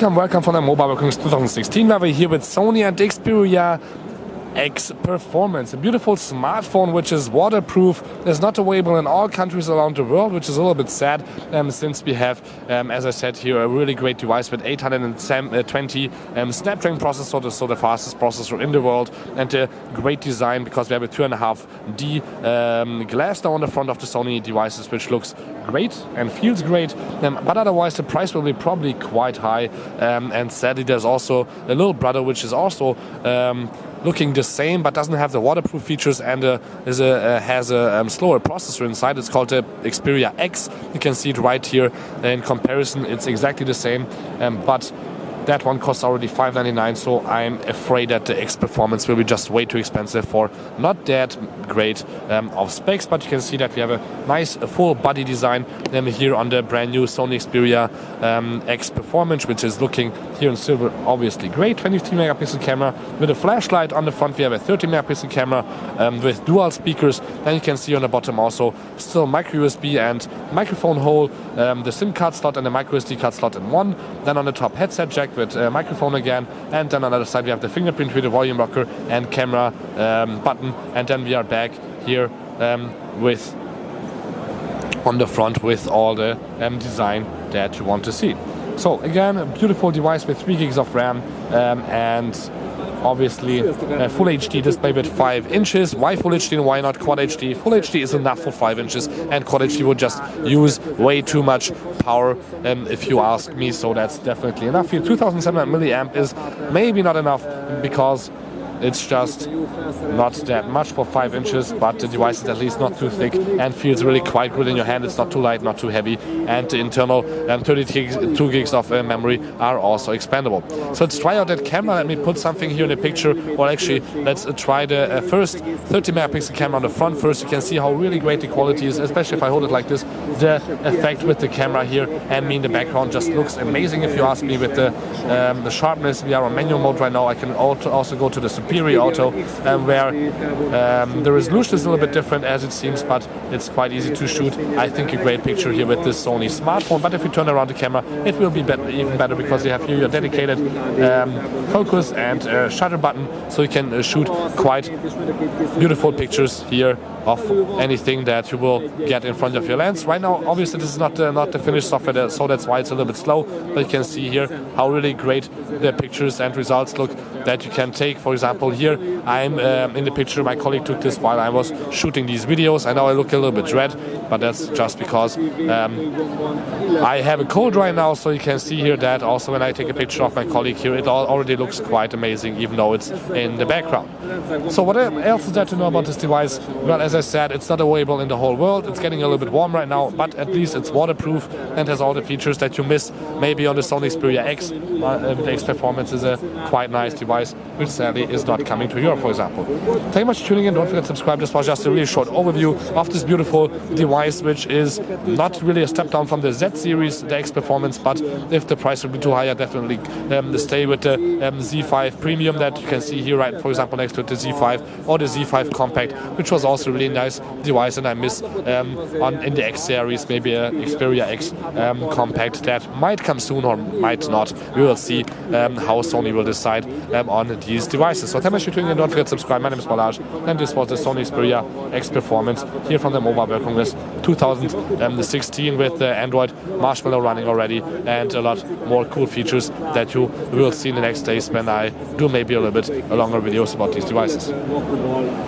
Welcome from the Mobile World Congress 2016. We're here with Sony and Xperia X Performance, a beautiful smartphone which is waterproof. It's not available in all countries around the world, which is a little bit sad since we have, as I said here, a really great device with 820 Snapdragon processor, so the fastest processor in the world, and a great design because we have a 2.5D glass down on the front of the Sony devices, which looks great and feels great, but otherwise the price will be probably quite high, and sadly there's also a little brother which is also looking the same but doesn't have the waterproof features and has a slower processor inside. It's called the Xperia X. You can see it right here. In comparison, it's exactly the same, but that one costs already $599, so I'm afraid that the X Performance will be just way too expensive for not that great of specs. But you can see that we have a nice full body design here on the brand new Sony Xperia X Performance, which is looking here in silver obviously great. 23 megapixel camera with a flashlight on the front. We have a 30 megapixel camera with dual speakers. Then you can see on the bottom also still micro USB and microphone hole, the SIM card slot and the micro SD card slot in one. Then on the top headset jack with microphone again, and then on the other side we have the fingerprint with the volume rocker and camera button, and then we are back here with on the front with all the design that you want to see. So again, a beautiful device with 3 gigs of RAM and obviously a Full HD display with 5 inches. Why Full HD and why not Quad HD? Full HD is enough for 5 inches, and Quad HD would just use way too much power if you ask me, so that's definitely enough. Here 2700 milliamp is maybe not enough because it's just not that much for 5 inches, but the device is at least not too thick and feels really quite good in your hand. It's not too light, not too heavy, and the internal 32 gigs of memory are also expandable. So let's try out that camera. Let me put something here in the picture, or actually let's try the first 30 megapixel camera on the front first. You can see how really great the quality is, especially if I hold it like this. The effect with the camera here and me in the background just looks amazing if you ask me. With the sharpness, we are on manual mode right now. I can also go to the Superior Auto, where the resolution is a little bit different as it seems, but it's quite easy to shoot. I think a great picture here with this Sony smartphone. But if you turn around the camera, it will be even better because you have here your dedicated focus and shutter button, so you can shoot quite beautiful pictures here of anything that you will get in front of your lens. Right now, obviously, this is not the finished software, so that's why it's a little bit slow. But you can see here how really great the pictures and results look that you can take. For example, here I'm in the picture. My colleague took this while I was shooting these videos. I know I look a little bit red, but that's just because I have a cold right now. So you can see here that also when I take a picture of my colleague here, it already looks quite amazing, even though it's in the background. So what else is there to know about this device? Well, as I said, it's not available in the whole world. It's getting a little bit warm right now, but at least it's waterproof and has all the features that you miss maybe on the Sony Xperia X. The X Performance is a quite nice device, which sadly is not coming to Europe, for example. Thank you much for tuning in. Don't forget to subscribe. This was just a really short overview of this beautiful device, which is not really a step down from the Z series, the X Performance, but if the price would be too high, I definitely stay with the Z5 Premium that you can see here, right, for example, next to the Z5 or the Z5 Compact, which was also a really nice device, and I miss in the X series maybe a Xperia X Compact that might come soon or might not. We will see how Sony will decide on these devices. So thank you for tuning in. Don't forget to subscribe. My name is Balazs, and this was the Sony Xperia X Performance here from the Mobile World Congress 2016 with the Android Marshmallow running already and a lot more cool features that you will see in the next days when I do maybe a little bit longer videos about these devices.